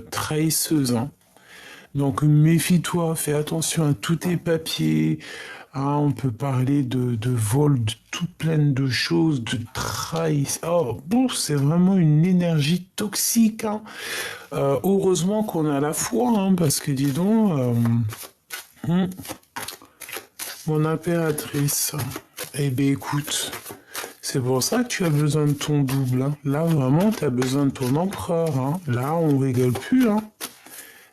trahisseuse, hein. Donc méfie-toi, fais attention à tous tes papiers. Hein, on peut parler de vol, de tout plein de choses, de trahison. Oh, bon, c'est vraiment une énergie toxique. Hein. Heureusement qu'on a la foi, hein, parce que dis donc, mon impératrice, eh bien écoute, c'est pour ça que tu as besoin de ton double. Hein. Là, vraiment, tu as besoin de ton empereur. Hein. Là, on rigole plus. Hein.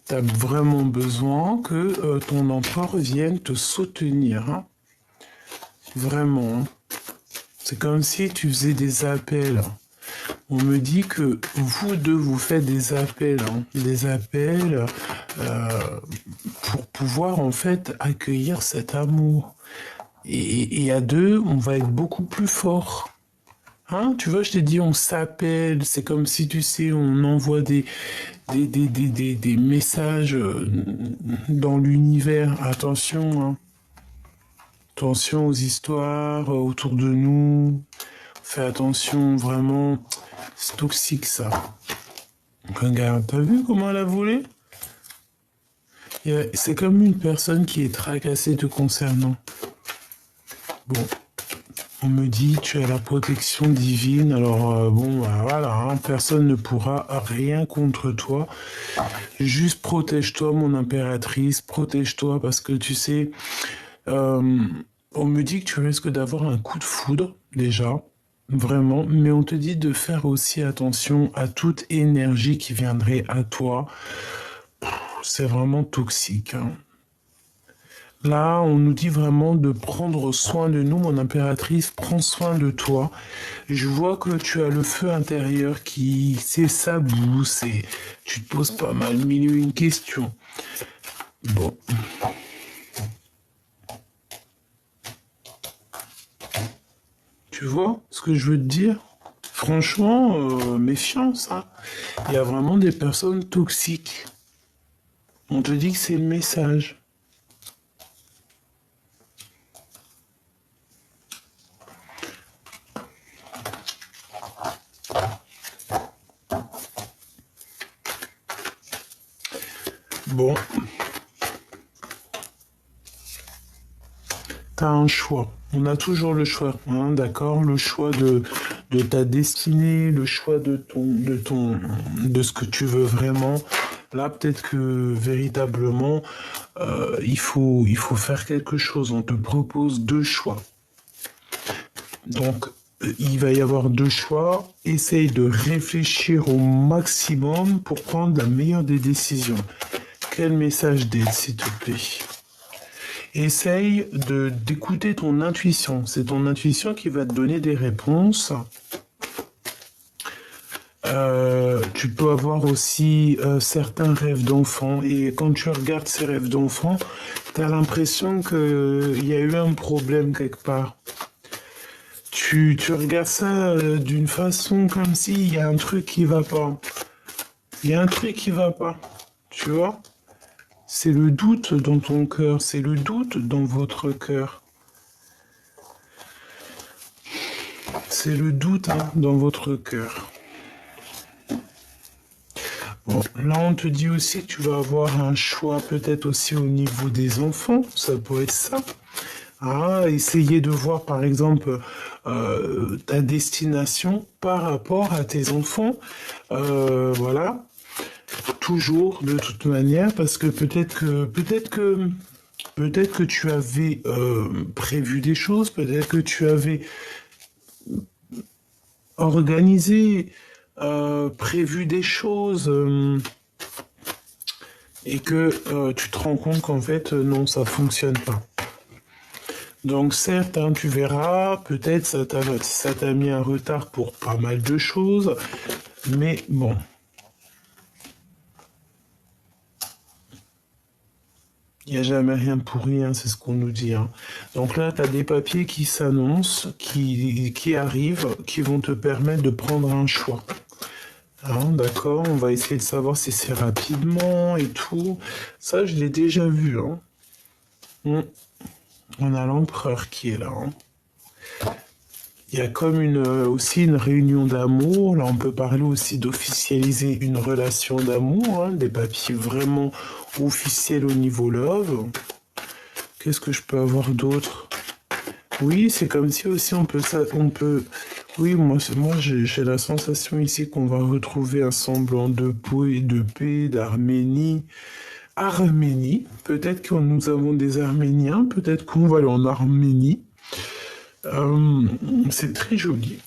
Tu as vraiment besoin que ton empereur vienne te soutenir. Hein. Vraiment. Hein. C'est comme si tu faisais des appels. On me dit que vous deux, vous faites des appels. Hein. Des appels pour pouvoir en fait accueillir cet amour. Et à deux, on va être beaucoup plus fort. Hein, tu vois, je t'ai dit, on s'appelle, c'est comme si, tu sais, on envoie des messages dans l'univers. Attention, hein. Attention aux histoires autour de nous. Fais attention, vraiment. C'est toxique, ça. Regarde, t'as vu comment elle a volé? C'est comme une personne qui est tracassée te concernant. Bon. On me dit tu as la protection divine, alors bon, bah, voilà, hein, personne ne pourra rien contre toi. Juste protège-toi, mon impératrice, protège-toi parce que tu sais, on me dit que tu risques d'avoir un coup de foudre déjà, vraiment, mais on te dit de faire aussi attention à toute énergie qui viendrait à toi. C'est vraiment toxique. Hein. Là, on nous dit vraiment de prendre soin de nous, mon impératrice, prends soin de toi. Je vois que tu as le feu intérieur qui s'éclabousse et tu te poses pas mal mille et une questions. Bon. Tu vois ce que je veux te dire? Franchement, méfiance, hein. Il y a vraiment des personnes toxiques. On te dit que c'est le message. Bon. T'as un choix. On a toujours le choix, hein, d'accord? Le choix de ta destinée, le choix de ce que tu veux vraiment. Là, peut-être que véritablement, il faut faire quelque chose. On te propose deux choix. Donc, il va y avoir deux choix. Essaye de réfléchir au maximum pour prendre la meilleure des décisions. Quel message d'aide, s'il te plaît? Essaye d'écouter ton intuition. C'est ton intuition qui va te donner des réponses. Tu peux avoir aussi certains rêves d'enfant. Et quand tu regardes ces rêves d'enfant, tu as l'impression qu'il y a eu un problème quelque part. Tu regardes ça d'une façon comme s'il y a un truc qui va pas. Il y a un truc qui va pas. Tu vois? C'est le doute dans ton cœur, c'est le doute dans votre cœur. C'est le doute hein, dans votre cœur. Bon, là on te dit aussi que tu vas avoir un choix peut-être aussi au niveau des enfants, ça peut être ça. Ah, essayer de voir par exemple ta destination par rapport à tes enfants. Voilà. Toujours de toute manière parce que peut-être que tu avais prévu des choses, peut-être que tu avais organisé, prévu des choses et que tu te rends compte qu'en fait non ça fonctionne pas. Donc certes, hein, tu verras, peut-être ça t'a mis un retard pour pas mal de choses, mais bon. Il n'y a jamais rien pour rien, c'est ce qu'on nous dit. Hein. Donc là, tu as des papiers qui s'annoncent, qui arrivent, qui vont te permettre de prendre un choix. Hein, d'accord, on va essayer de savoir si c'est rapidement et tout. Ça, je l'ai déjà vu. Hein. On a l'empereur qui est là. Hein. Il y a comme aussi une réunion d'amour. Là, on peut parler aussi d'officialiser une relation d'amour, hein, des papiers vraiment officiels au niveau love. Qu'est-ce que je peux avoir d'autre? Oui, c'est comme si aussi on peut. Oui, moi j'ai la sensation ici qu'on va retrouver un semblant de paix, d'Arménie. Arménie, peut-être que nous avons des Arméniens, peut-être qu'on va aller en Arménie. C'est très joli.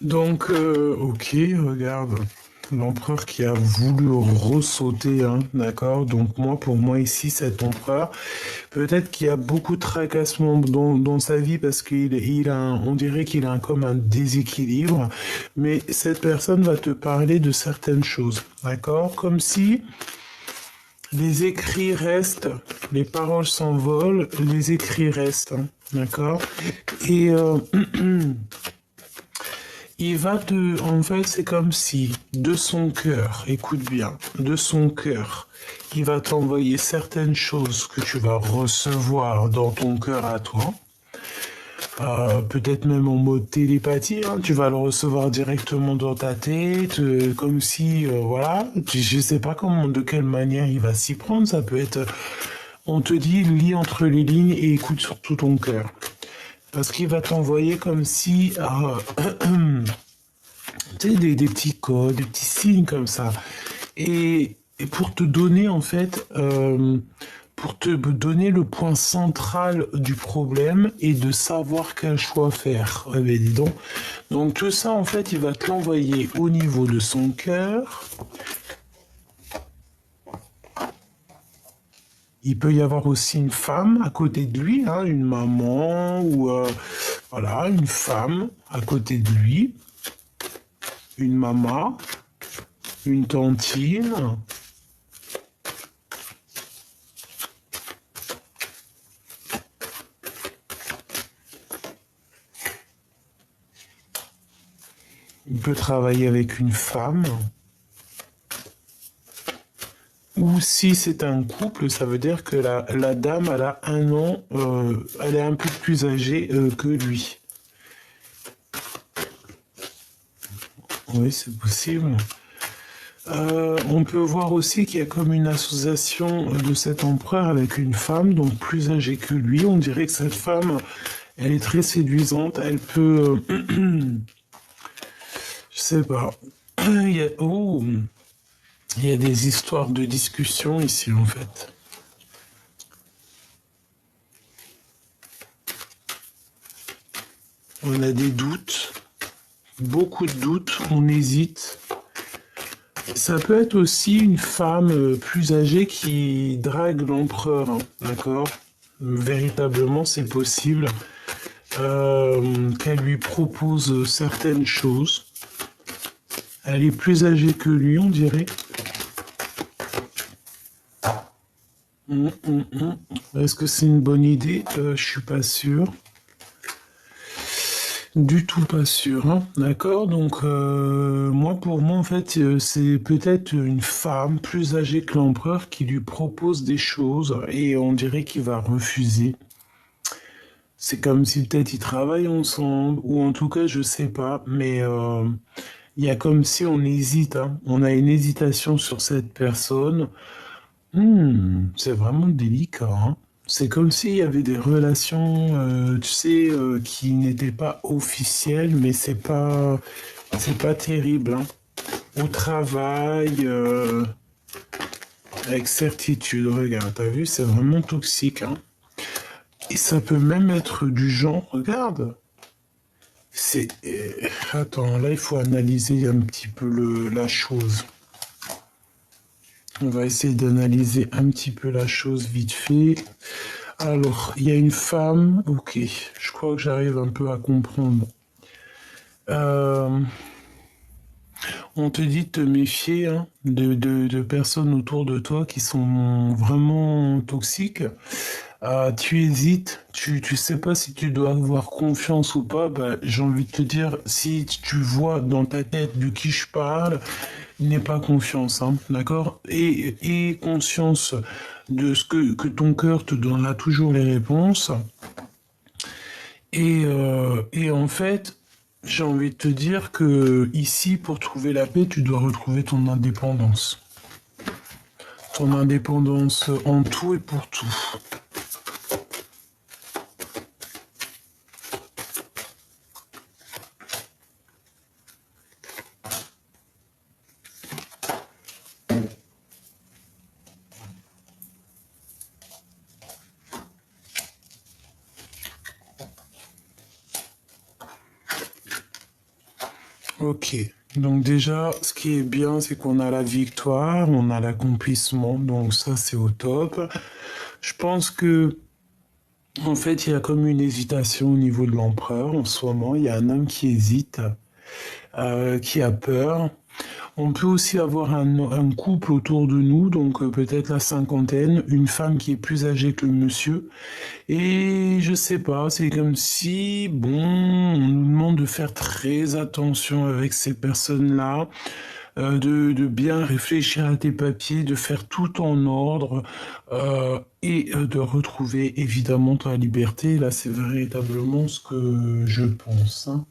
Donc, ok, regarde, l'empereur qui a voulu ressauter, hein, d'accord? Donc moi, pour moi ici, cet empereur, peut-être qu'il y a beaucoup de tracassements dans sa vie parce on dirait qu'il a comme un déséquilibre, mais cette personne va te parler de certaines choses, d'accord? Comme si les écrits restent, les paroles s'envolent, les écrits restent, hein, d'accord? Et en fait, c'est comme si, de son cœur, écoute bien, de son cœur, il va t'envoyer certaines choses que tu vas recevoir dans ton cœur à toi. Peut-être même en mode télépathie, hein, tu vas le recevoir directement dans ta tête, comme si, voilà, je sais pas de quelle manière il va s'y prendre, ça peut être, on te dit, lis entre les lignes et écoute surtout ton cœur. Parce qu'il va t'envoyer comme si, tu sais, des petits codes, des petits signes comme ça. Et pour te donner, en fait, pour te donner le point central du problème et de savoir quel choix faire. Ouais, mais dis donc. Donc tout ça, en fait, il va te l'envoyer au niveau de son cœur. Il peut y avoir aussi une femme à côté de lui, hein, une maman ou voilà, une femme à côté de lui, une maman, une tantine. Il peut travailler avec une femme. Ou si c'est un couple, ça veut dire que la dame, elle a 1 an, elle est un peu plus âgée que lui. Oui, c'est possible. On peut voir aussi qu'il y a comme une association de cet empereur avec une femme, donc plus âgée que lui. On dirait que cette femme, elle est très séduisante. Elle peut... je sais pas. Oh, il y a des histoires de discussion ici, en fait. On a des doutes, beaucoup de doutes, on hésite. Ça peut être aussi une femme plus âgée qui drague l'empereur, hein, d'accord? Véritablement, c'est possible qu'elle lui propose certaines choses. Elle est plus âgée que lui, on dirait. Est-ce que c'est une bonne idée? Je suis pas sûr. Du tout pas sûr, hein. D'accord? Donc, pour moi, en fait, c'est peut-être une femme plus âgée que l'empereur qui lui propose des choses et on dirait qu'il va refuser. C'est comme si peut-être ils travaillent ensemble, ou en tout cas, je sais pas, mais il y a comme si on hésite, hein. On a une hésitation sur cette personne. C'est vraiment délicat, hein. C'est comme s'il y avait des relations, tu sais, qui n'étaient pas officielles, mais c'est pas terrible, hein. Au travail, avec certitude, regarde, t'as vu, c'est vraiment toxique, hein. Et ça peut même être du genre, regarde, c'est... attends, là, il faut analyser un petit peu la chose. On va essayer d'analyser un petit peu la chose vite fait. Alors, il y a une femme, ok, je crois que j'arrive un peu à comprendre. On te dit de te méfier, hein, de personnes autour de toi qui sont vraiment toxiques. Tu hésites, tu sais pas si tu dois avoir confiance ou pas. Bah, j'ai envie de te dire, si tu vois dans ta tête de qui je parle, n'aie pas confiance, hein, d'accord? Et conscience de ce que ton cœur te donnera toujours les réponses. Et en fait, j'ai envie de te dire que ici, pour trouver la paix, tu dois retrouver ton indépendance. Ton indépendance en tout et pour tout. Ok, donc déjà, ce qui est bien, c'est qu'on a la victoire, on a l'accomplissement, donc ça c'est au top. Je pense que, en fait, il y a comme une hésitation au niveau de l'empereur en ce moment. Il y a un homme qui hésite, qui a peur. On peut aussi avoir un couple autour de nous, donc peut-être la cinquantaine, une femme qui est plus âgée que le monsieur. Et je sais pas, c'est comme si, bon, on nous demande de faire très attention avec ces personnes-là, de bien réfléchir à tes papiers, de faire tout en ordre et de retrouver évidemment ta liberté. Là, c'est véritablement ce que je pense, hein.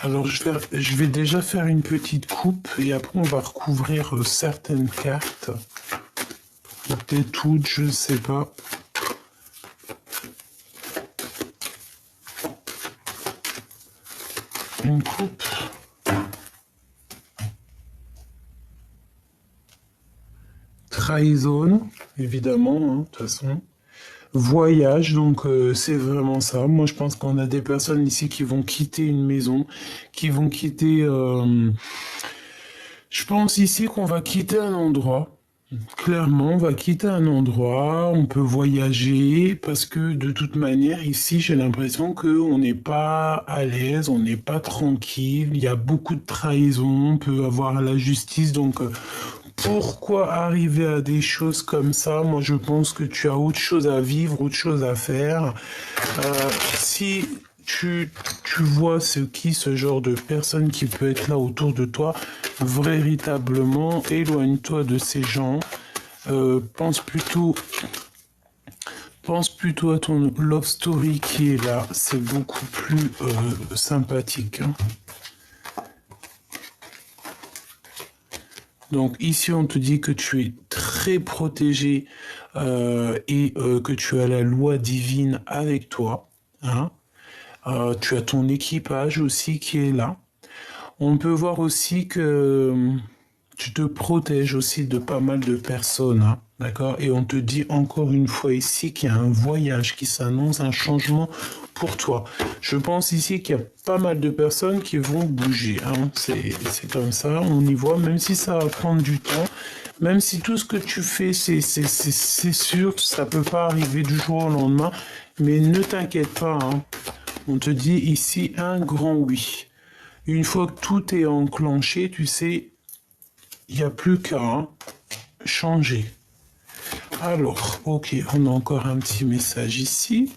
Alors, je vais déjà faire une petite coupe et après, on va recouvrir certaines cartes. Peut-être toutes, je ne sais pas. Une coupe. Trahison, évidemment, hein, de toute façon. Voyage, donc c'est vraiment ça. Moi, je pense qu'on a des personnes ici qui vont quitter une maison, qui vont quitter... Je pense ici qu'on va quitter un endroit. Clairement, on va quitter un endroit, on peut voyager, parce que de toute manière, ici, j'ai l'impression qu'on n'est pas à l'aise, on n'est pas tranquille, il y a beaucoup de trahison, on peut avoir la justice, donc pourquoi arriver à des choses comme ça? Moi, je pense que tu as autre chose à vivre, autre chose à faire. Si tu vois ce genre de personne qui peut être là autour de toi, véritablement, éloigne-toi de ces gens. Pense plutôt à ton love story qui est là. C'est beaucoup plus sympathique, hein. Donc ici, on te dit que tu es très protégé et que tu as la loi divine avec toi, hein. Tu as ton équipage aussi qui est là. On peut voir aussi que tu te protèges aussi de pas mal de personnes, hein, d'accord? Et on te dit encore une fois ici qu'il y a un voyage qui s'annonce, un changement pour toi. Je pense ici qu'il y a pas mal de personnes qui vont bouger, hein. C'est comme ça, on y voit, même si ça va prendre du temps, même si tout ce que tu fais, c'est sûr, ça peut pas arriver du jour au lendemain, mais ne t'inquiète pas, hein. On te dit ici un grand oui. Une fois que tout est enclenché, tu sais, il n'y a plus qu'à changer. Alors, ok, on a encore un petit message ici.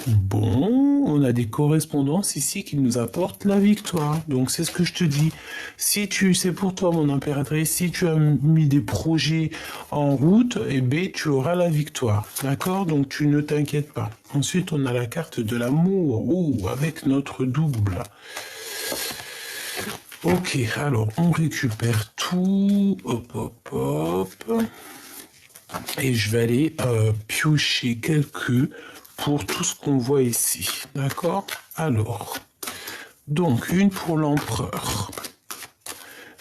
Bon, on a des correspondances ici qui nous apportent la victoire. Donc c'est ce que je te dis. C'est pour toi mon impératrice, si tu as mis des projets en route, eh bien tu auras la victoire. D'accord? Donc tu ne t'inquiètes pas. Ensuite, on a la carte de l'amour. Oh, avec notre double. Ok, alors on récupère tout. Hop, hop, hop. Et je vais aller piocher quelques pour tout ce qu'on voit ici. D'accord? Alors, donc une pour l'empereur.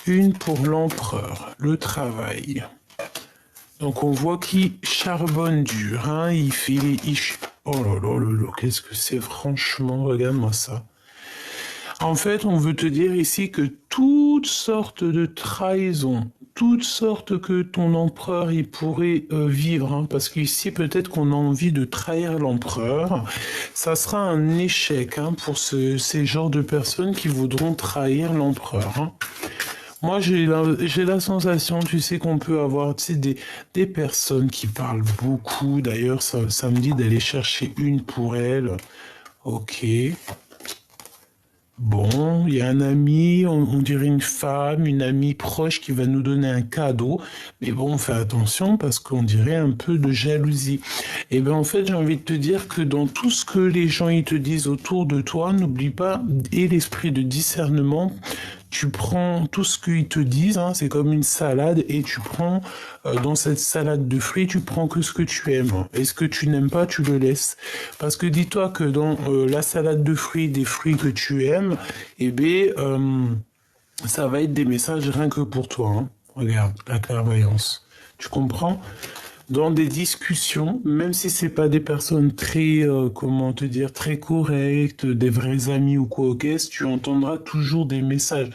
Une pour l'empereur, le travail. Donc on voit qu'il charbonne dur, hein, il fait les... Oh là là là là, qu'est-ce que c'est franchement, regarde-moi ça. En fait, on veut te dire ici que toutes sortes de trahisons, toutes sortes que ton empereur il pourrait vivre, hein, parce qu'ici peut-être qu'on a envie de trahir l'empereur, ça sera un échec, hein, pour ces genres de personnes qui voudront trahir l'empereur, hein. Moi, j'ai la sensation, tu sais, qu'on peut avoir, tu sais, des personnes qui parlent beaucoup. D'ailleurs, ça me dit d'aller chercher une pour elle. Ok. Bon, il y a un ami, on dirait une femme, une amie proche qui va nous donner un cadeau. Mais bon, fais attention parce qu'on dirait un peu de jalousie. Et bien en fait, j'ai envie de te dire que dans tout ce que les gens ils te disent autour de toi, n'oublie pas, et l'esprit de discernement, tu prends tout ce qu'ils te disent, hein, c'est comme une salade, et tu prends dans cette salade de fruits, tu prends que ce que tu aimes. Et ce que tu n'aimes pas, tu le laisses. Parce que dis-toi que dans la salade de fruits, des fruits que tu aimes, eh bien, ça va être des messages rien que pour toi. Hein. Regarde, la clairvoyance. Tu comprends? Dans des discussions, même si c'est pas des personnes très, comment te dire, très correctes, des vrais amis ou quoi, ok, tu entendras toujours des messages.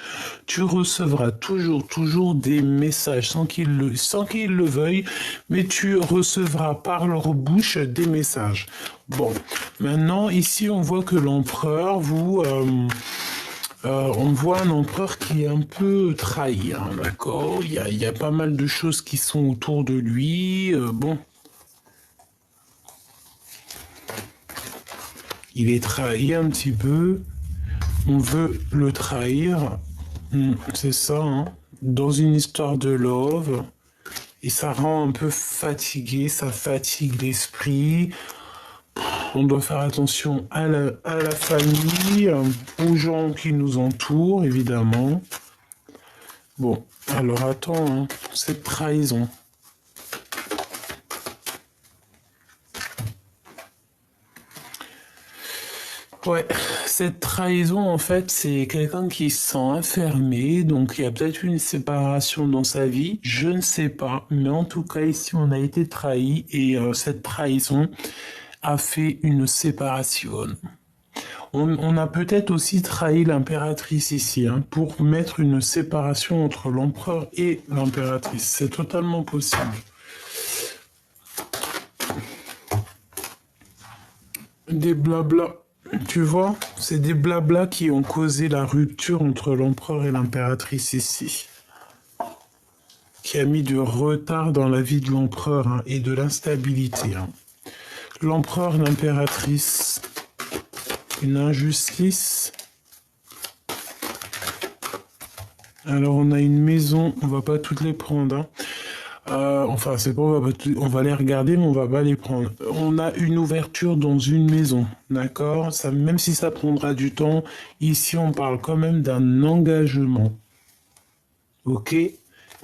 Tu recevras toujours des messages sans qu'ils le veuillent, mais tu recevras par leur bouche des messages. Bon, maintenant ici on voit que l'empereur on voit un empereur qui est un peu trahi, hein, d'accord? Il y a pas mal de choses qui sont autour de lui. Bon, il est trahi un petit peu. On veut le trahir. C'est ça, hein? Dans une histoire de love. Et ça rend un peu fatigué, ça fatigue l'esprit. On doit faire attention à la famille, aux gens qui nous entourent, évidemment. Bon, alors attends, hein, cette trahison. Ouais, cette trahison, en fait, c'est quelqu'un qui se sent enfermé, donc il y a peut-être une séparation dans sa vie, je ne sais pas, mais en tout cas, ici, on a été trahi et cette trahison a fait une séparation. On a peut-être aussi trahi l'impératrice ici, hein, pour mettre une séparation entre l'empereur et l'impératrice. C'est totalement possible. Des blablas. Tu vois, c'est des blablas qui ont causé la rupture entre l'empereur et l'impératrice ici. Qui a mis du retard dans la vie de l'empereur, hein, et de l'instabilité. Hein. L'empereur, l'impératrice, une injustice. Alors on a une maison, on va pas toutes les prendre. Hein. Enfin, c'est pas, on va les regarder, mais on va pas les prendre. On a une ouverture dans une maison, d'accord? Ça, même si ça prendra du temps, ici on parle quand même d'un engagement, ok?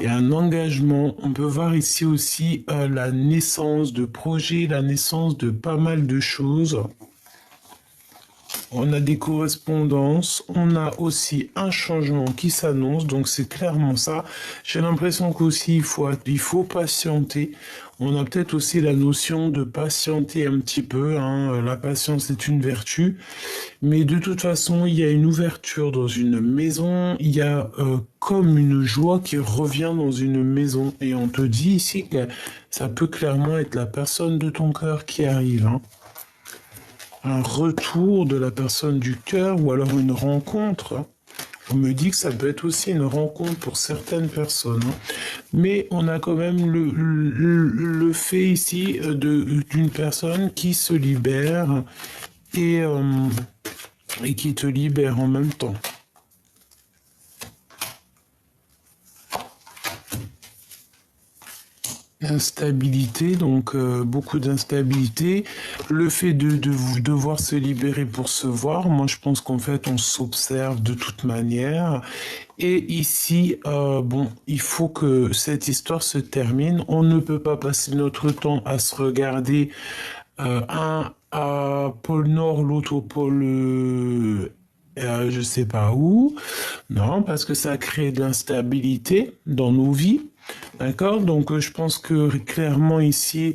Et un engagement, on peut voir ici aussi la naissance de projets, la naissance de pas mal de choses. On a des correspondances, on a aussi un changement qui s'annonce, donc c'est clairement ça. J'ai l'impression qu'aussi il faut patienter. On a peut-être aussi la notion de patienter un petit peu, hein. La patience est une vertu, mais de toute façon il y a une ouverture dans une maison, il y a comme une joie qui revient dans une maison, et on te dit ici que ça peut clairement être la personne de ton cœur qui arrive, hein. Un retour de la personne du cœur ou alors une rencontre. On me dit que ça peut être aussi une rencontre pour certaines personnes. Mais on a quand même le fait ici d'une personne qui se libère et qui te libère en même temps. Instabilité, donc beaucoup d'instabilité. Le fait de devoir se libérer pour se voir, moi je pense qu'en fait on s'observe de toute manière. Et ici, bon, il faut que cette histoire se termine. On ne peut pas passer notre temps à se regarder, un à pôle Nord, l'autre au pôle je sais pas où. Non, parce que ça crée de l'instabilité dans nos vies. D'accord? Donc je pense que clairement ici,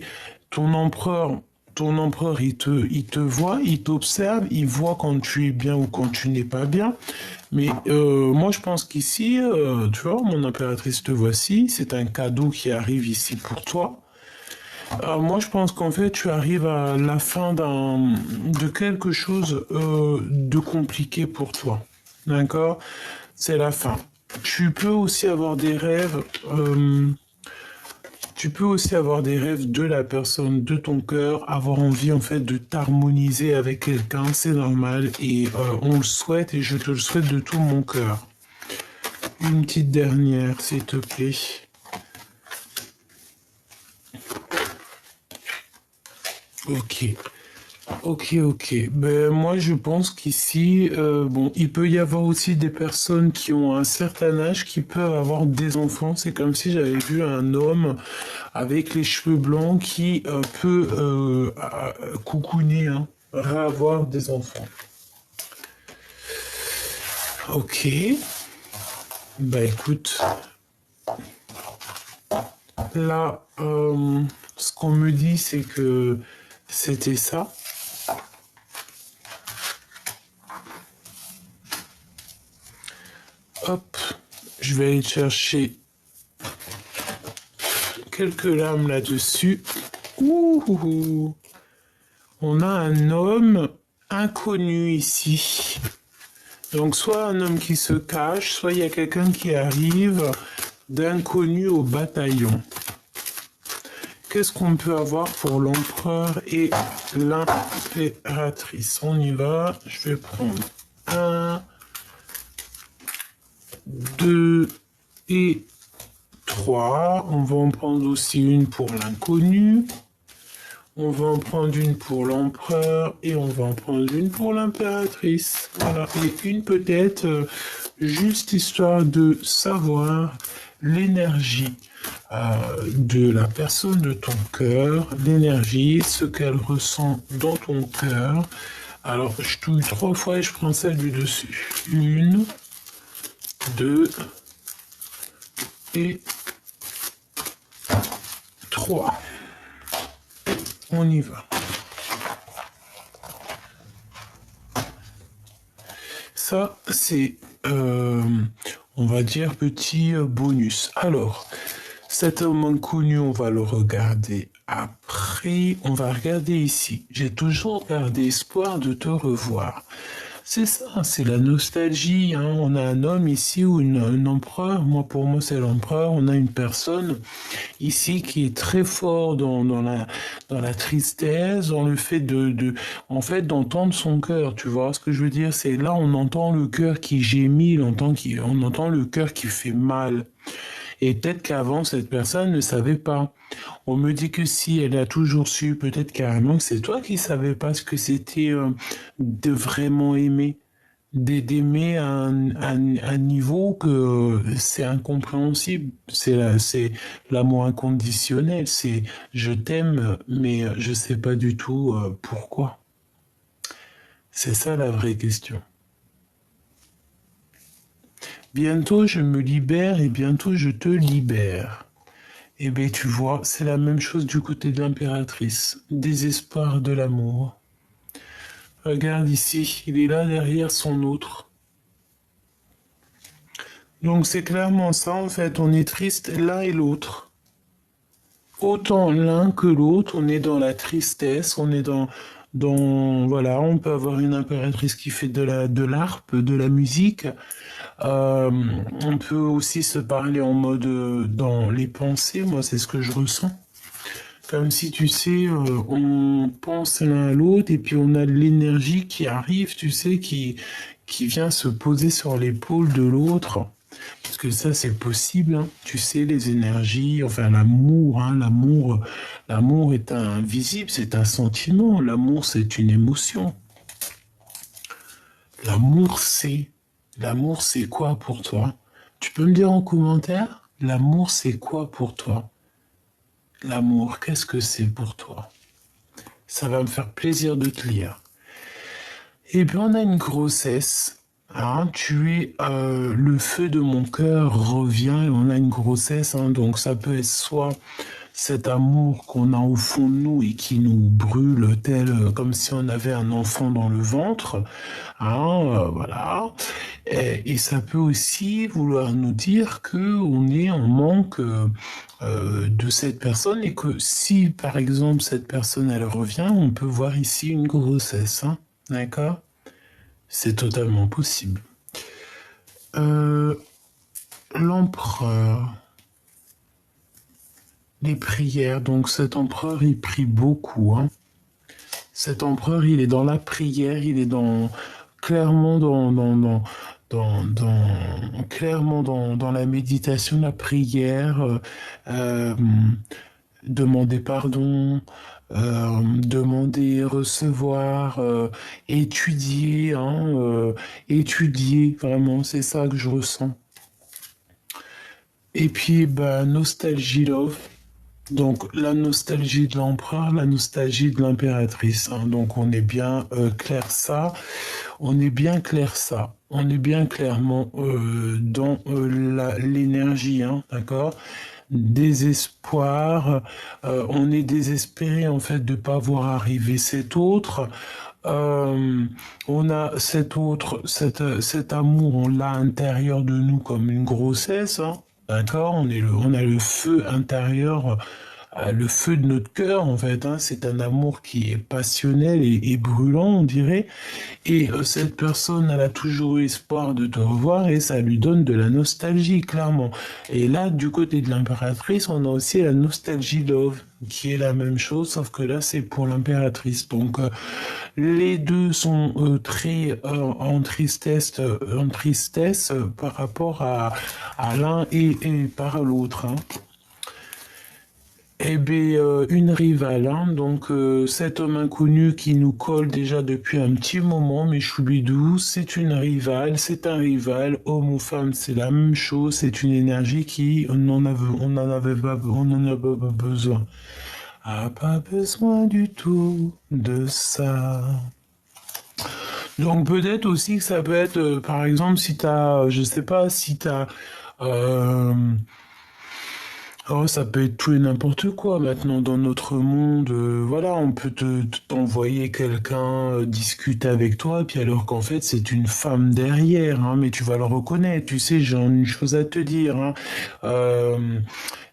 ton empereur, il te voit, il t'observe, il voit quand tu es bien ou quand tu n'es pas bien. Mais moi, je pense qu'ici, tu vois, mon impératrice, te voici, c'est un cadeau qui arrive ici pour toi. Moi, je pense qu'en fait, tu arrives à la fin de quelque chose de compliqué pour toi. D'accord? C'est la fin. Tu peux aussi avoir des rêves Tu peux aussi avoir des rêves de la personne, de ton cœur, avoir envie en fait de t'harmoniser avec quelqu'un, c'est normal et on le souhaite et je te le souhaite de tout mon cœur. Une petite dernière, s'il te plaît. Ok. Ok. Ben, moi, je pense qu'ici, bon, il peut y avoir aussi des personnes qui ont un certain âge qui peuvent avoir des enfants. C'est comme si j'avais vu un homme avec les cheveux blancs qui peut coucouner, hein, avoir des enfants. Ok. Bah écoute, là, ce qu'on me dit, c'est que c'était ça. Hop, je vais aller chercher quelques lames là-dessus. Ouh, on a un homme inconnu ici. Donc soit un homme qui se cache, soit il y a quelqu'un qui arrive d'inconnu au bataillon. Qu'est-ce qu'on peut avoir pour l'empereur et l'impératrice? On y va, je vais prendre 1, 2 et 3. On va en prendre aussi une pour l'inconnu. On va en prendre une pour l'empereur et on va en prendre une pour l'impératrice. Voilà, et une peut-être juste histoire de savoir l'énergie de la personne de ton cœur, l'énergie, ce qu'elle ressent dans ton cœur. Alors, je touille 3 fois et je prends celle du dessus. 1, 2 et 3. On y va. Ça, c'est, on va dire, petit bonus. Alors, cet homme inconnu, on va le regarder après. On va regarder ici. J'ai toujours gardé espoir de te revoir. C'est ça, c'est la nostalgie. Hein. On a un homme ici ou un empereur. Pour moi, c'est l'empereur. On a une personne ici qui est très fort dans la tristesse, dans le fait en fait, d'entendre son cœur. Tu vois ce que je veux dire? C'est là, on entend le cœur qui gémit, on entend le cœur qui fait mal. Et peut-être qu'avant, cette personne ne savait pas. On me dit que si elle a toujours su, peut-être carrément que c'est toi qui savais pas ce que c'était de vraiment aimer. D'aimer à un niveau que c'est incompréhensible. C'est l'amour inconditionnel. C'est je t'aime, mais je sais pas du tout pourquoi. C'est ça la vraie question. Bientôt je me libère et bientôt je te libère. Eh bien, tu vois, c'est la même chose du côté de l'impératrice. Désespoir de l'amour. Regarde ici, il est là derrière son autre. Donc c'est clairement ça, en fait, on est triste l'un et l'autre. Autant l'un que l'autre, on est dans la tristesse, on est voilà, on peut avoir une impératrice qui fait de l'harpe, de la musique. On peut aussi se parler en mode dans les pensées, moi c'est ce que je ressens. Comme si, tu sais, on pense l'un à l'autre et puis on a l'énergie qui arrive, tu sais, qui vient se poser sur l'épaule de l'autre. Parce que ça, c'est possible, hein. Tu sais, les énergies, enfin l'amour, hein, l'amour est invisible, c'est un sentiment. L'amour, c'est une émotion. L'amour, c'est quoi pour toi? Tu peux me dire en commentaire, l'amour, c'est quoi pour toi? L'amour, qu'est-ce que c'est pour toi? Ça va me faire plaisir de te lire. Et puis on a une grossesse. Hein, le feu de mon cœur revient et on a une grossesse. Hein, donc ça peut être soit cet amour qu'on a au fond de nous et qui nous brûle comme si on avait un enfant dans le ventre. Hein, voilà. Et ça peut aussi vouloir nous dire que on est en manque de cette personne et que si par exemple cette personne elle revient, on peut voir ici une grossesse. Hein, d'accord? C'est totalement possible. L'empereur. les prières. Donc cet empereur, il prie beaucoup, hein. Cet empereur, il est dans la prière, il est dans clairement clairement dans la méditation, la prière, euh, demander pardon, demander, recevoir, étudier, hein, étudier, vraiment, c'est ça que je ressens. Et puis, bah, nostalgie love. Donc, la nostalgie de l'empereur, la nostalgie de l'impératrice, hein. Donc, on est bien clair ça. On est bien clair ça. On est bien clairement dans l'énergie, hein, d'accord? Désespoir. On est désespéré en fait de ne pas voir arriver cet autre. Euh, on a cet amour, on l'a à l'intérieur de nous comme une grossesse, hein, d'accord? On a le feu intérieur, le feu de notre cœur en fait, hein. C'est un amour qui est passionnel et brûlant, on dirait. Et cette personne, elle a toujours eu espoir de te revoir et ça lui donne de la nostalgie, clairement. Et là, du côté de l'impératrice, on a aussi la nostalgie love, qui est la même chose, sauf que là, c'est pour l'impératrice. Donc, les deux sont très en tristesse par rapport à l'un et par l'autre, hein. Eh bien, une rivale, hein. Donc cet homme inconnu qui nous colle déjà depuis un petit moment, mais Choubidou, c'est une rivale, c'est un rival, homme ou femme, c'est la même chose, c'est une énergie qui, on n'en avait pas besoin. Ah, pas besoin du tout de ça. Donc peut-être aussi que ça peut être, par exemple, si t'as, je sais pas, si t'as... euh, Oh, ça peut être tout et n'importe quoi maintenant dans notre monde. Voilà, on peut t'envoyer quelqu'un discuter avec toi, puis alors qu'en fait c'est une femme derrière, hein, mais tu vas le reconnaître. Tu sais, j'ai une chose à te dire, hein. Euh,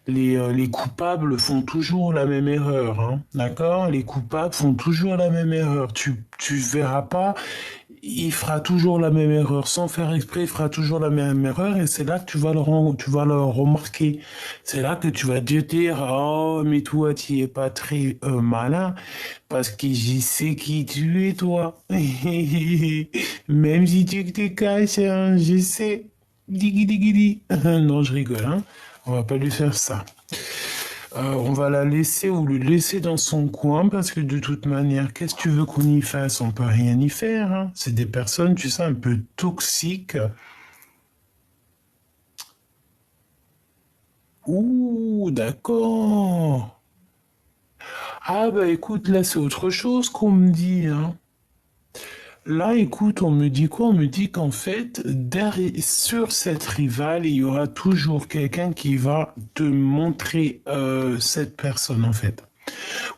les coupables font toujours la même erreur, hein, d'accord? Les coupables font toujours la même erreur. Tu verras pas, il fera toujours la même erreur. Sans faire exprès, il fera toujours la même erreur et c'est là que tu vas le remarquer. C'est là que tu vas te dire, oh, mais toi, tu es pas très malin parce que je sais qui tu es, toi. Même si tu te caches, hein, je sais. Diggy diggy di. Non, je rigole, hein. On va pas lui faire ça. On va la laisser ou le laisser dans son coin parce que de toute manière, qu'est-ce que tu veux qu'on y fasse? On peut rien y faire, hein. C'est des personnes, tu sais, un peu toxiques. Ouh, d'accord. Ah bah écoute, là c'est autre chose qu'on me dit, hein. Là, écoute, on me dit quoi? On me dit qu'en fait, sur cette rivale, il y aura toujours quelqu'un qui va te montrer cette personne, en fait.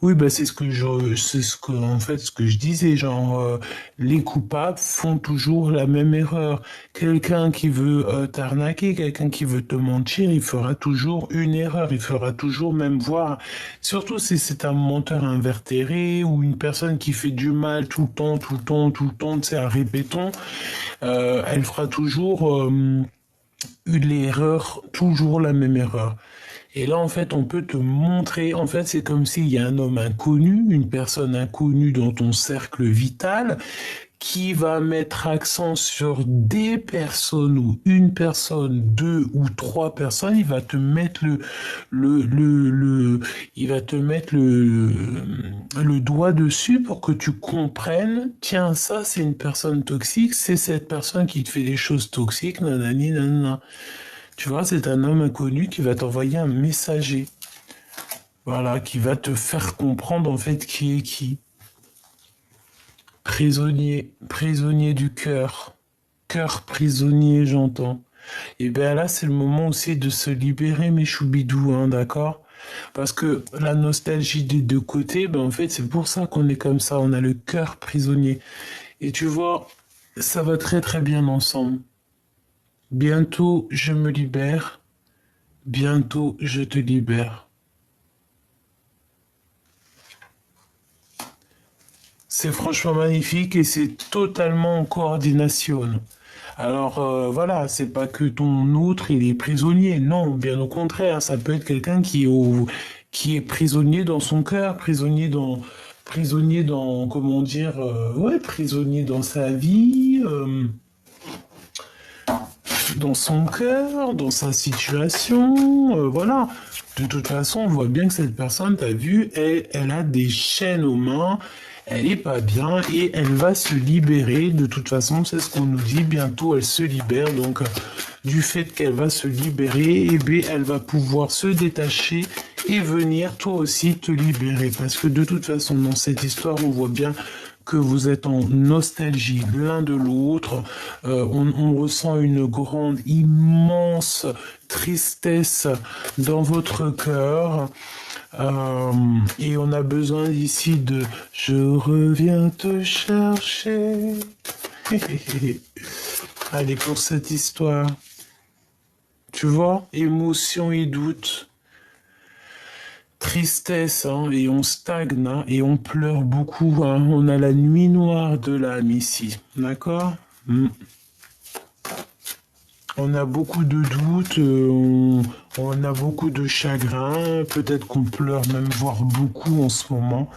Oui, bah c'est ce que, en fait, ce que je disais, genre, les coupables font toujours la même erreur. Quelqu'un qui veut t'arnaquer, quelqu'un qui veut te mentir, il fera toujours une erreur, il fera toujours même voir, surtout si c'est un menteur invertéré ou une personne qui fait du mal tout le temps, tout le temps, tout le temps, tu sais, à répéton, elle fera toujours l'erreur, toujours la même erreur. Et là, en fait, on peut te montrer, en fait, c'est comme s'il y a un homme inconnu, une personne inconnue dans ton cercle vital, qui va mettre accent sur des personnes ou une personne, deux ou trois personnes, il va te mettre il va te mettre le doigt dessus pour que tu comprennes, tiens, ça, c'est une personne toxique, c'est cette personne qui te fait des choses toxiques, nanani, nanana. Tu vois, c'est un homme inconnu qui va t'envoyer un messager. Voilà, qui va te faire comprendre en fait qui est qui. Prisonnier, prisonnier du cœur. Cœur prisonnier, j'entends. Et bien là, c'est le moment aussi de se libérer, mes choubidous, hein, d'accord? Parce que la nostalgie des deux côtés, ben en fait, c'est pour ça qu'on est comme ça. On a le cœur prisonnier. Et tu vois, ça va très très bien ensemble. Bientôt, je me libère. Bientôt, je te libère. C'est franchement magnifique et c'est totalement en coordination. Alors voilà, c'est pas que ton autre il est prisonnier, non, bien au contraire, ça peut être quelqu'un qui est prisonnier dans son cœur, prisonnier dans, comment dire, ouais, prisonnier dans sa vie, dans son cœur, dans sa situation, voilà. De toute façon, on voit bien que cette personne, t'as vu, elle a des chaînes aux mains, elle est pas bien et elle va se libérer. De toute façon, c'est ce qu'on nous dit, bientôt elle se libère. Donc, du fait qu'elle va se libérer, eh bien, elle va pouvoir se détacher et venir toi aussi te libérer. Parce que de toute façon, dans cette histoire, on voit bien que vous êtes en nostalgie l'un de l'autre. On ressent une grande, immense tristesse dans votre cœur. Et on a besoin ici de «Je reviens te chercher». Allez, pour cette histoire. Tu vois, émotion et doute. Tristesse, hein, et on stagne, hein, et on pleure beaucoup, hein. On a la nuit noire de l'âme ici, d'accord? On a beaucoup de doutes, on a beaucoup de chagrin, peut-être qu'on pleure même, voire beaucoup en ce moment,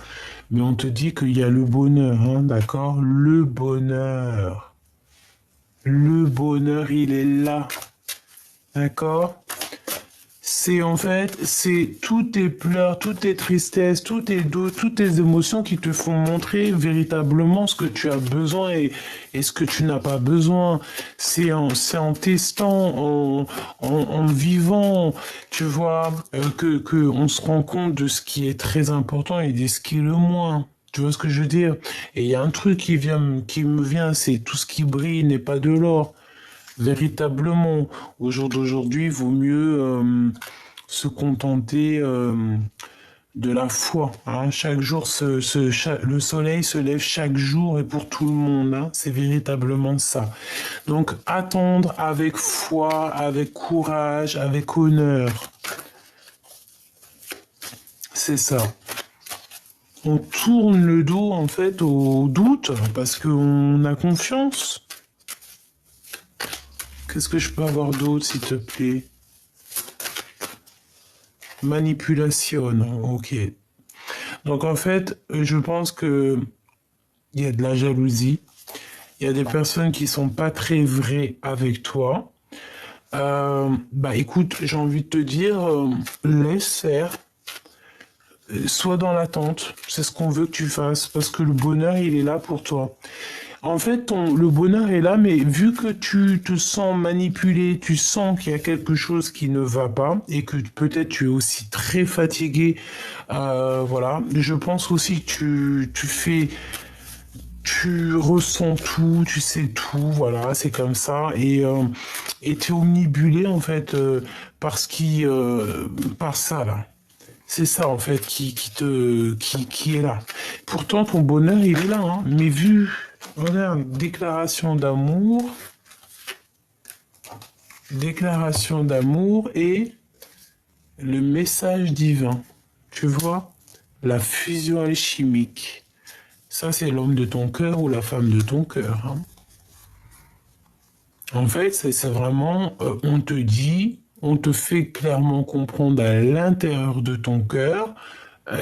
mais on te dit qu'il y a le bonheur, hein, d'accord? Le bonheur. Le bonheur, il est là, d'accord? C'est en fait, c'est tous tes pleurs, toutes tes tristesses, tous tes doutes, toutes tes émotions qui te font montrer véritablement ce que tu as besoin et ce que tu n'as pas besoin. C'est en testant, en vivant, tu vois, que on se rend compte de ce qui est très important et de ce qui est le moins. Tu vois ce que je veux dire? Et il y a un truc qui me vient, c'est tout ce qui brille n'est pas de l'or. Véritablement, au jour d'aujourd'hui, il vaut mieux se contenter de la foi, hein. Chaque jour, le soleil se lève chaque jour et pour tout le monde, hein. C'est véritablement ça. Donc, attendre avec foi, avec courage, avec honneur. C'est ça. On tourne le dos, en fait, au doute parce qu'on a confiance. Qu'est-ce que je peux avoir d'autre, s'il te plaît? Manipulation, ok. Donc en fait, je pense que il y a de la jalousie. Il y a des personnes qui sont pas très vraies avec toi. Bah écoute, j'ai envie de te dire, laisse faire. Sois dans l'attente. C'est ce qu'on veut que tu fasses parce que le bonheur, il est là pour toi. En fait, le bonheur est là, mais vu que tu te sens manipulé, tu sens qu'il y a quelque chose qui ne va pas et que peut-être tu es aussi très fatigué, voilà. Je pense aussi que tu ressens tout, tu sais tout, voilà, c'est comme ça et t'es omnibulé en fait par ça là. C'est ça en fait qui est là. Pourtant ton bonheur il est là, hein. Mais vu, regarde, déclaration d'amour et le message divin. Tu vois, la fusion alchimique. Ça c'est l'homme de ton cœur ou la femme de ton cœur, hein. En fait, c'est vraiment, on te dit, on te fait clairement comprendre à l'intérieur de ton cœur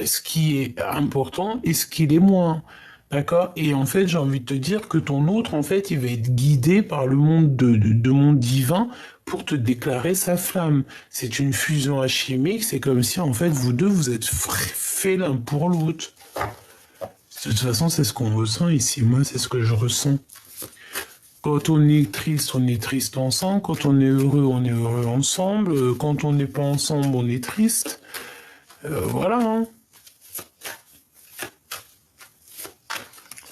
ce qui est important et ce qui l'est moins. D'accord? Et en fait, j'ai envie de te dire que ton autre, en fait, il va être guidé par le monde de monde divin pour te déclarer sa flamme. C'est une fusion alchimique, c'est comme si, en fait, vous deux, vous êtes faits l'un pour l'autre. De toute façon, c'est ce qu'on ressent ici. Moi, c'est ce que je ressens. Quand on est triste ensemble. Quand on est heureux ensemble. Quand on n'est pas ensemble, on est triste. Voilà, hein.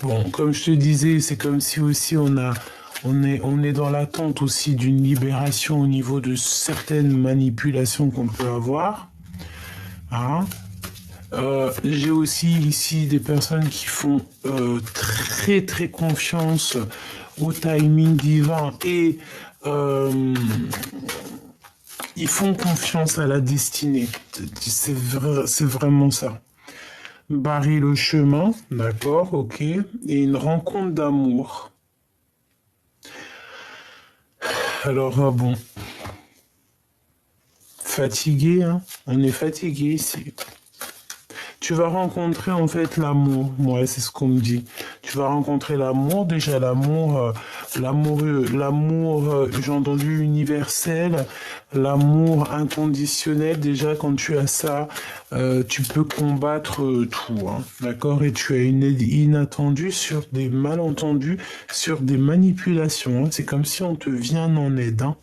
Bon, comme je te disais, c'est comme si aussi on est dans l'attente aussi d'une libération au niveau de certaines manipulations qu'on peut avoir, hein. J'ai aussi ici des personnes qui font très très confiance au timing divin et ils font confiance à la destinée. C'est vraiment ça. Barrer le chemin, d'accord, ok, et une rencontre d'amour. Alors, bon, fatigué, hein, on est fatigué ici. Tu vas rencontrer en fait l'amour. Ouais, c'est ce qu'on me dit. Tu vas rencontrer l'amour. Déjà j'ai entendu universel, l'amour inconditionnel. Déjà, quand tu as ça, tu peux combattre tout, hein, d'accord? Et tu as une aide inattendue sur des malentendus, sur des manipulations, hein. C'est comme si on te vient en aide, hein.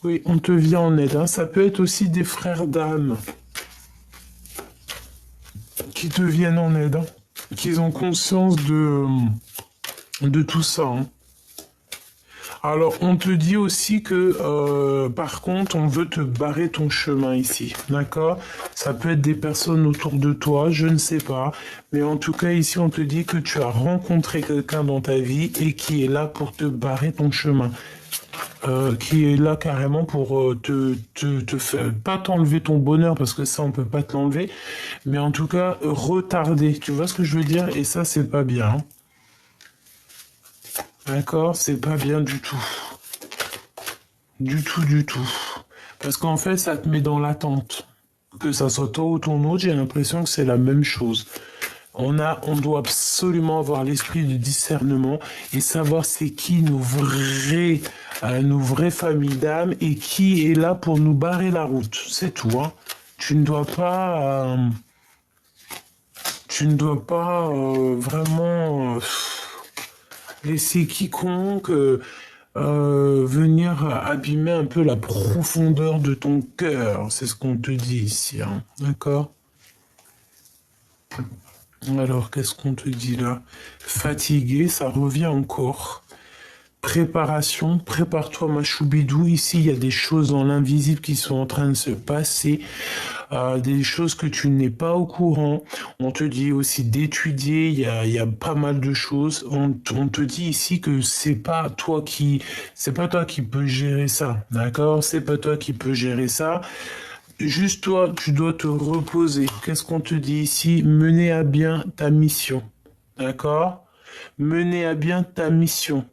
Oui, on te vient en aide, hein. Ça peut être aussi des frères d'âme qui te viennent en aide, hein, qui ont conscience de tout ça, hein. Alors, on te dit aussi que, par contre, on veut te barrer ton chemin ici, d'accord? Ça peut être des personnes autour de toi, je ne sais pas. Mais en tout cas, ici, on te dit que tu as rencontré quelqu'un dans ta vie et qui est là pour te barrer ton chemin. Qui est là carrément pour te faire, pas t'enlever ton bonheur, parce que ça, on peut pas te l'enlever, mais en tout cas, retarder. Tu vois ce que je veux dire? Et ça, c'est pas bien, hein. D'accord? C'est pas bien du tout. Du tout, du tout. Parce qu'en fait, ça te met dans l'attente. Que ça soit toi ou ton autre, j'ai l'impression que c'est la même chose. On doit absolument avoir l'esprit de discernement et savoir c'est qui nos vraies familles d'âme et qui est là pour nous barrer la route. C'est tout, hein. Tu ne dois pas, vraiment laisser quiconque venir abîmer un peu la profondeur de ton cœur. C'est ce qu'on te dit ici, hein. D'accord? Alors, qu'est-ce qu'on te dit là? Fatigué, ça revient encore. Préparation, prépare-toi ma choubidou. Ici, il y a des choses dans l'invisible qui sont en train de se passer. Des choses que tu n'es pas au courant. On te dit aussi d'étudier, il y a pas mal de choses. On te dit ici que c'est pas toi qui peux gérer ça, d'accord? C'est pas toi qui peux gérer ça. Juste toi, tu dois te reposer. Qu'est-ce qu'on te dit ici? Mener à bien ta mission, d'accord? Mener à bien ta mission.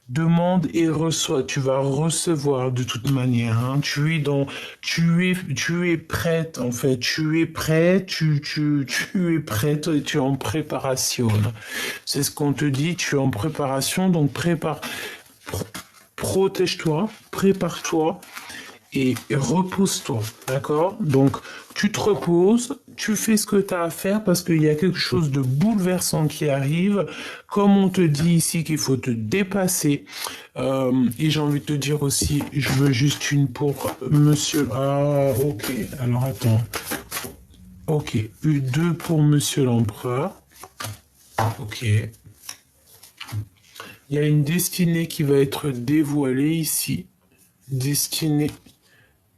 Demande et reçois. Tu vas recevoir de toute manière, hein. Tu es prête en fait. Tu es prêt. Tu es prête et tu es en préparation. C'est ce qu'on te dit. Tu es en préparation, donc protège-toi, prépare-toi et repose-toi, d'accord? Donc, tu te reposes, tu fais ce que tu as à faire parce qu'il y a quelque chose de bouleversant qui arrive. Comme on te dit ici qu'il faut te dépasser. Et j'ai envie de te dire aussi, je veux juste une pour monsieur... Ah, ok. Alors, attends. Ok. Deux pour monsieur l'empereur. Ok. Il y a une destinée qui va être dévoilée ici. Destinée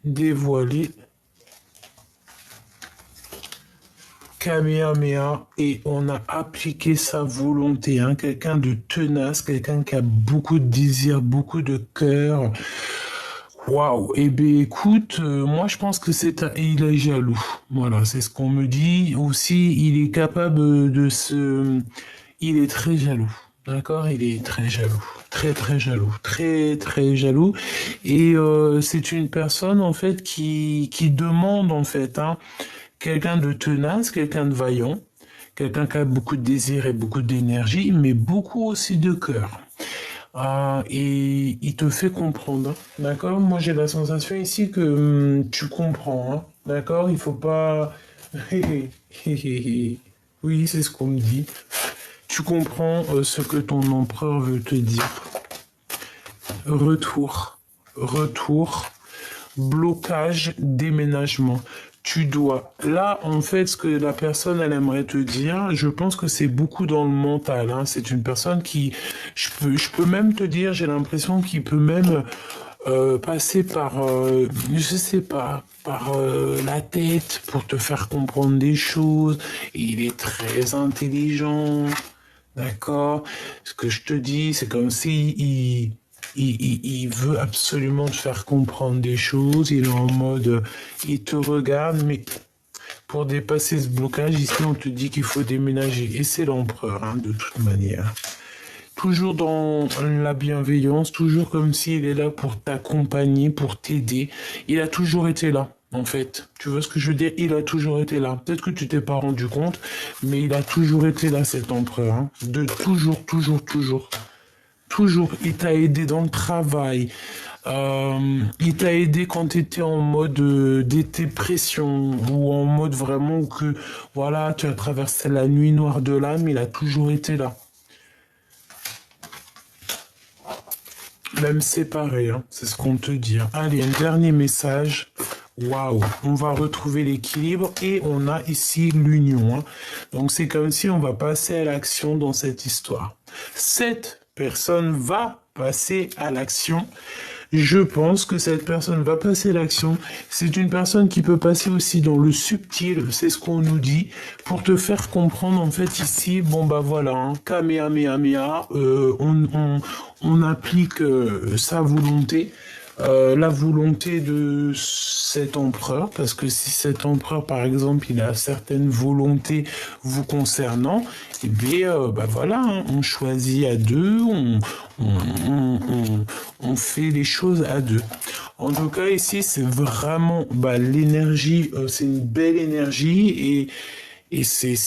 dévoilée. Kamehameha, et on a appliqué sa volonté, hein. Quelqu'un de tenace, quelqu'un qui a beaucoup de désir, beaucoup de cœur. Waouh. Eh bien, écoute, moi je pense que il est jaloux. Voilà, c'est ce qu'on me dit. Aussi, il est capable il est très jaloux. D'accord? Il est très jaloux. Très, très jaloux. Très, très jaloux. Et c'est une personne, en fait, qui demande, en fait, hein, quelqu'un de tenace, quelqu'un de vaillant, quelqu'un qui a beaucoup de désir et beaucoup d'énergie, mais beaucoup aussi de cœur. Et il te fait comprendre, hein. D'accord? Moi, j'ai la sensation ici que tu comprends, hein. D'accord? Il faut pas... Oui, c'est ce qu'on me dit. Tu comprends ce que ton empereur veut te dire. Retour, blocage, déménagement. Tu dois. Là, en fait, ce que la personne, elle aimerait te dire, je pense que c'est beaucoup dans le mental, hein. C'est une personne qui, je peux même te dire, j'ai l'impression qu'il peut même passer par, je sais pas, par la tête pour te faire comprendre des choses. Il est très intelligent, d'accord? Ce que je te dis, c'est comme si il veut absolument te faire comprendre des choses. Il est en mode, il te regarde, mais pour dépasser ce blocage, ici, on te dit qu'il faut déménager. Et c'est l'empereur, hein, de toute manière. Toujours dans la bienveillance, toujours comme s'il est là pour t'accompagner, pour t'aider. Il a toujours été là. en fait. Tu vois ce que je veux dire? Il a toujours été là. Peut-être que tu t'es pas rendu compte, mais il a toujours été là, cet empereur. Hein. De toujours, toujours, toujours. Toujours. Il t'a aidé dans le travail. Il t'a aidé quand tu étais en mode dépression ou en mode vraiment que, voilà, tu as traversé la nuit noire de l'âme. Il a toujours été là. Même séparé, hein, c'est ce qu'on te dit. Hein. Allez, un dernier message. Waouh, on va retrouver l'équilibre et on a ici l'union. Hein. Donc c'est comme si on va passer à l'action dans cette histoire. Cette personne va passer à l'action. Je pense que cette personne va passer à l'action. C'est une personne qui peut passer aussi dans le subtil, c'est ce qu'on nous dit, pour te faire comprendre en fait ici, bon bah voilà, hein, Kamehameha, on applique sa volonté. La volonté de cet empereur, parce que si cet empereur, par exemple, il a certaines volontés vous concernant, eh bien, bah voilà, hein, on choisit à deux, on fait les choses à deux. En tout cas, ici, c'est vraiment bah, l'énergie, c'est une belle énergie et c'est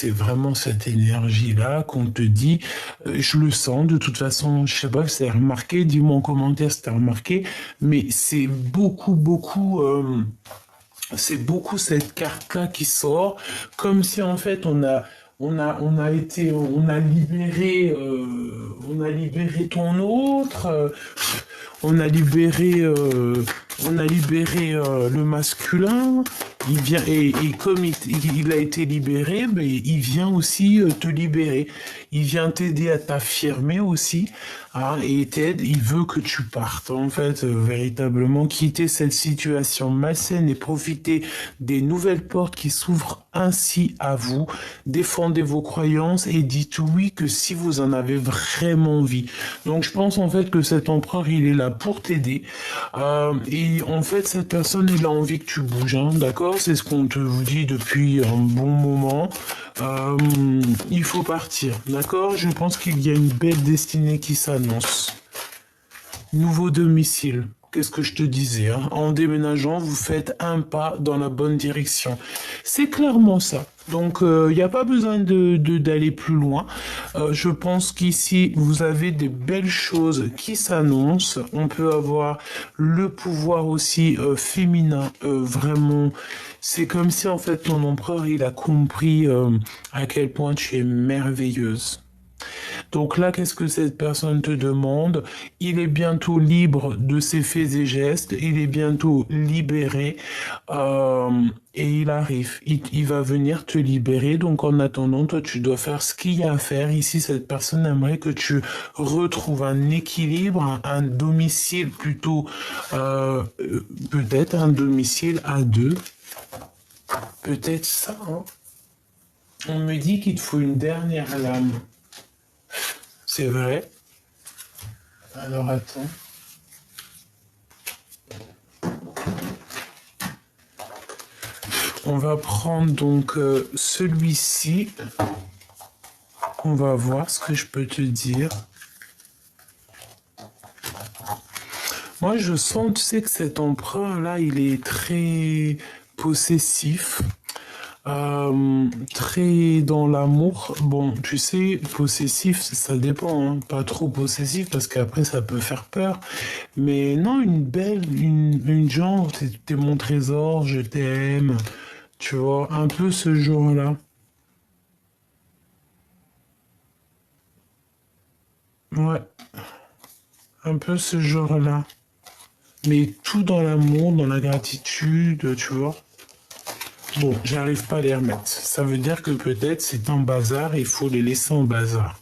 vraiment cette énergie-là qu'on te dit, je le sens, de toute façon, je sais pas si c'est remarqué, dis-moi en commentaire si t'as remarqué, mais c'est beaucoup cette carte-là qui sort, comme si en fait on a libéré ton autre, on a libéré le masculin. Il vient et comme il a été libéré, mais il vient aussi te libérer. Il vient t'aider à t'affirmer aussi, hein, et t'aide. Il veut que tu partes en fait véritablement quitter cette situation malsaine et profiter des nouvelles portes qui s'ouvrent ainsi à vous. Défendez vos croyances et dites oui que si vous en avez vraiment envie. Donc je pense en fait que cet empereur il est là pour t'aider. Et en fait cette personne il a envie que tu bouges, hein, d'accord? C'est ce qu'on te vous dit depuis un bon moment. Il faut partir, d'accord? Je pense qu'il y a une belle destinée qui s'annonce. Nouveau domicile. Qu'est-ce que je te disais, hein? En déménageant, vous faites un pas dans la bonne direction. C'est clairement ça. Donc, il n'y a pas besoin d'aller plus loin. Je pense qu'ici, vous avez des belles choses qui s'annoncent. On peut avoir le pouvoir aussi féminin, vraiment. C'est comme si, en fait, ton empereur, il a compris à quel point tu es merveilleuse. Donc là, qu'est-ce que cette personne te demande? Il est bientôt libre de ses faits et gestes, il est bientôt libéré et il arrive. Il va venir te libérer. Donc en attendant, toi, tu dois faire ce qu'il y a à faire. Ici, cette personne aimerait que tu retrouves un équilibre, un domicile plutôt, peut-être un domicile à deux. Peut-être ça, hein. On me dit qu'il te faut une dernière lame. C'est vrai. Alors attends. On va prendre donc celui-ci. On va voir ce que je peux te dire. Moi, je sens, tu sais, que cet empereur-là, il est très possessif. Très dans l'amour. Bon, tu sais, possessif, ça dépend, hein. Pas trop possessif parce qu'après ça peut faire peur. Mais non, une genre, t'es mon trésor, je t'aime. Tu vois, un peu ce genre-là. Ouais, un peu ce genre-là. Mais tout dans l'amour, dans la gratitude, tu vois. Bon, j'arrive pas à les remettre. Ça veut dire que peut-être c'est un bazar, il faut les laisser en bazar.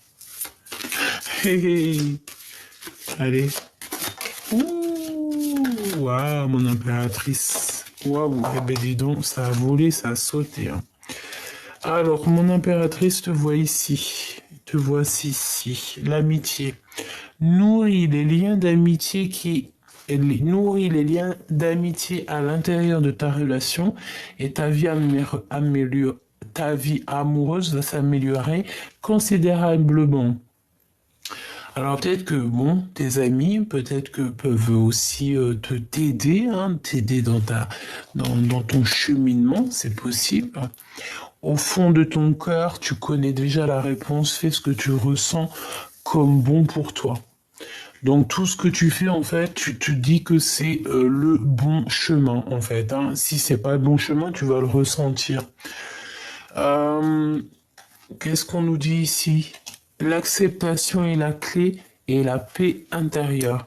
Hé hé. Allez. Ouh, waouh, mon impératrice. Waouh, eh ben dis donc, ça a volé, ça a sauté. Hein. Alors, mon impératrice te voit ici. Te voici ici. L'amitié. Nourris les liens d'amitié qui nourris les liens d'amitié à l'intérieur de ta relation et ta vie amoureuse va s'améliorer considérablement. Alors peut-être que, bon, tes amis, peut-être que peuvent aussi t'aider, hein, t'aider dans ton cheminement, c'est possible. Au fond de ton cœur, tu connais déjà la réponse, fais ce que tu ressens comme bon pour toi. Donc tout ce que tu fais, en fait, tu te dis que c'est le bon chemin, en fait, hein. Si c'est pas le bon chemin, tu vas le ressentir. Euh, Qu'est-ce qu'on nous dit ici? L'acceptation est la clé et la paix intérieure.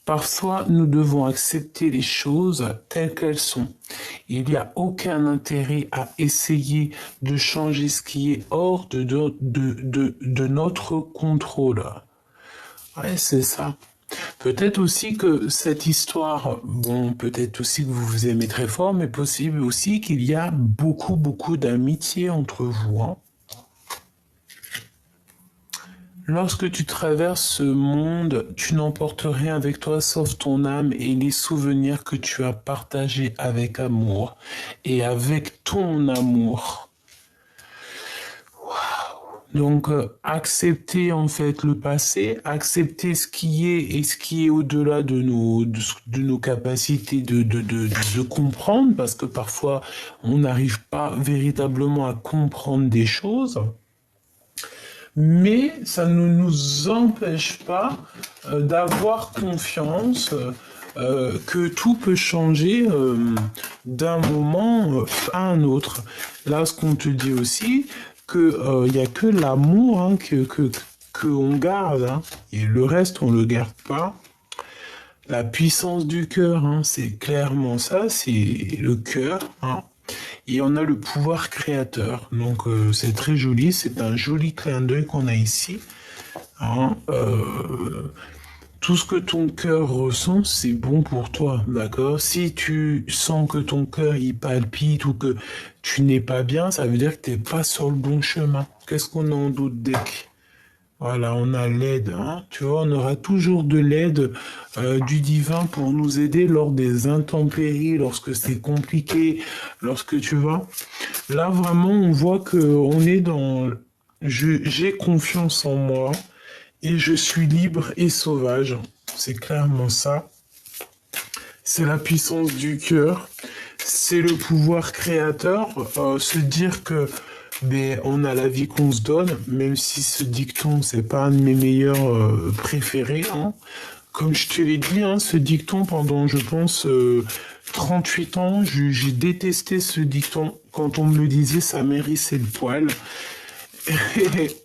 Parfois, nous devons accepter les choses telles qu'elles sont. Il n'y a aucun intérêt à essayer de changer ce qui est hors de notre contrôle. Ouais, c'est ça. Peut-être aussi que cette histoire, bon, peut-être aussi que vous vous aimez très fort, mais possible aussi qu'il y a beaucoup, beaucoup d'amitié entre vous, hein. Lorsque tu traverses ce monde, tu n'emportes rien avec toi sauf ton âme et les souvenirs que tu as partagés avec amour et avec ton amour. Donc, accepter en fait le passé, accepter ce qui est et ce qui est au-delà de nos capacités de comprendre, parce que parfois on n'arrive pas véritablement à comprendre des choses. Mais ça ne nous empêche pas d'avoir confiance que tout peut changer d'un moment à un autre. Là, ce qu'on te dit aussi, que il y a que l'amour hein, que on garde, hein, et le reste on le garde pas. La puissance du cœur, hein, c'est clairement ça, c'est le cœur, hein. Et on a le pouvoir créateur. Donc c'est très joli, c'est un joli clin d'œil qu'on a ici, hein. Tout ce que ton cœur ressent, c'est bon pour toi, d'accord? Si tu sens que ton cœur il palpite ou que tu n'es pas bien, ça veut dire que tu n'es pas sur le bon chemin. Qu'est-ce qu'on a en doute deck? Voilà, on a l'aide, hein. Tu vois, on aura toujours de l'aide du divin pour nous aider lors des intempéries, lorsque c'est compliqué, lorsque tu vois. Là, vraiment, on voit que on est dans j'ai confiance en moi et je suis libre et sauvage. C'est clairement ça. C'est la puissance du cœur. C'est le pouvoir créateur. Se dire que on a la vie qu'on se donne, même si ce dicton, c'est pas un de mes meilleurs préférés, hein. Comme je te l'ai dit, hein, ce dicton, pendant, je pense, 38 ans, j'ai détesté ce dicton. Quand on me le disait, ça m'hérissait le poil.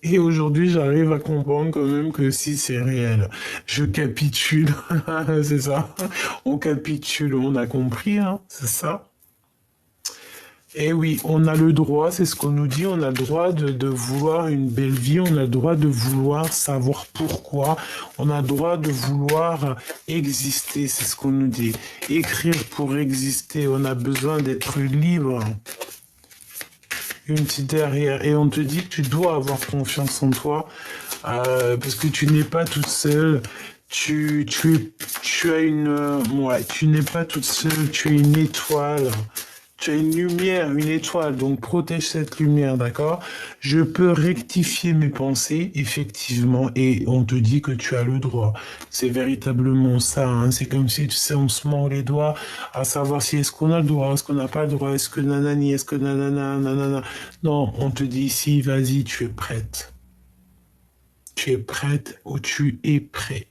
Et aujourd'hui, j'arrive à comprendre quand même que si c'est réel, je capitule. C'est ça. On capitule, on a compris, hein, c'est ça. Et oui, on a le droit, c'est ce qu'on nous dit, on a le droit de vouloir une belle vie, on a le droit de vouloir savoir pourquoi, on a le droit de vouloir exister, c'est ce qu'on nous dit. Écrire pour exister, on a besoin d'être libre. Une petite derrière. Et on te dit que tu dois avoir confiance en toi, parce que tu n'es pas toute seule. Tu as une, ouais, tu n'es pas toute seule, tu es une étoile. Tu as une lumière, une étoile, donc protège cette lumière, d'accord? Je peux rectifier mes pensées, effectivement, et on te dit que tu as le droit. C'est véritablement ça, hein. C'est comme si, tu sais, on se mord les doigts à savoir si est-ce qu'on a le droit, est-ce qu'on n'a pas le droit, est-ce que nanani, est-ce que nanana, nanana. Non, on te dit ici, vas-y, tu es prête. Tu es prête ou tu es prêt.